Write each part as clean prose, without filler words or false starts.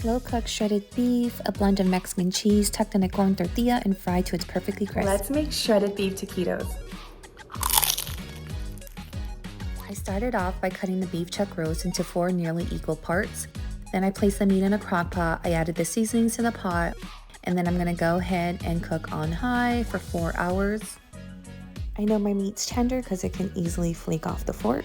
Slow-cooked shredded beef, a blend of Mexican cheese tucked in a corn tortilla and fried to its perfectly crisp. Let's make shredded beef taquitos. I started off by cutting the beef chuck roast into 4 nearly equal parts. Then I placed the meat in a crock pot. I added the seasonings to the pot, and then I'm gonna go ahead and cook on high for 4 hours. I know my meat's tender because it can easily flake off the fork.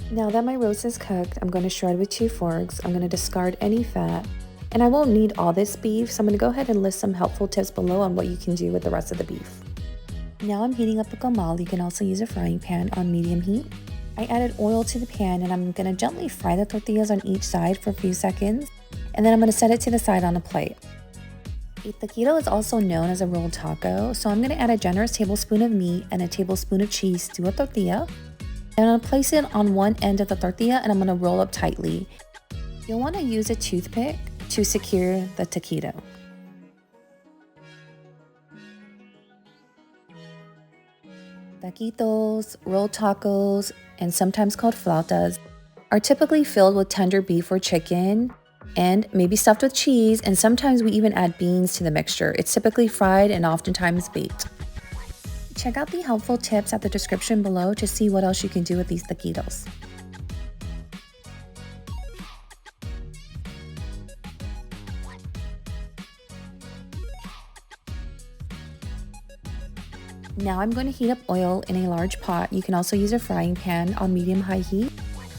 Now that my roast is cooked, I'm gonna shred with 2 forks. I'm gonna discard any fat, and I won't need all this beef, so I'm gonna go ahead and list some helpful tips below on what you can do with the rest of the beef. Now I'm heating up the comal. You can also use a frying pan on medium heat. I added oil to the pan, and I'm gonna gently fry the tortillas on each side for a few seconds, and then I'm gonna set it to the side on a plate. A taquito is also known as a rolled taco, so I'm gonna add a generous tablespoon of meat and a tablespoon of cheese to a tortilla. And I'm gonna place it on one end of the tortilla, and I'm gonna roll up tightly. You'll wanna use a toothpick to secure the taquito. Taquitos, rolled tacos, and sometimes called flautas, are typically filled with tender beef or chicken and maybe stuffed with cheese, and sometimes we even add beans to the mixture. It's typically fried and oftentimes baked. Check out the helpful tips at the description below to see what else you can do with these taquitos. Now I'm going to heat up oil in a large pot. You can also use a frying pan on medium-high heat.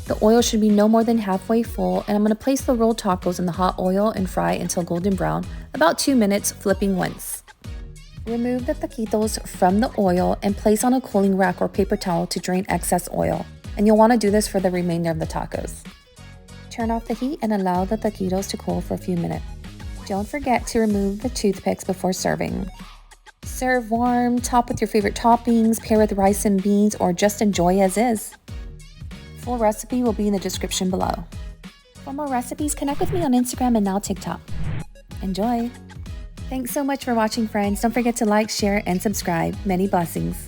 The oil should be no more than halfway full, and I'm going to place the rolled tacos in the hot oil and fry until golden brown, about 2 minutes, flipping once. Remove the taquitos from the oil and place on a cooling rack or paper towel to drain excess oil, and you'll want to do this for the remainder of the tacos. Turn off the heat and allow the taquitos to cool for a few minutes. Don't forget to remove the toothpicks before serving. Serve warm, top with your favorite toppings, pair with rice and beans, or just enjoy as is. Full recipe will be in the description below. For more recipes, connect with me on Instagram and now TikTok. Enjoy! Thanks so much for watching, friends. Don't forget to like, share, and subscribe. Many blessings.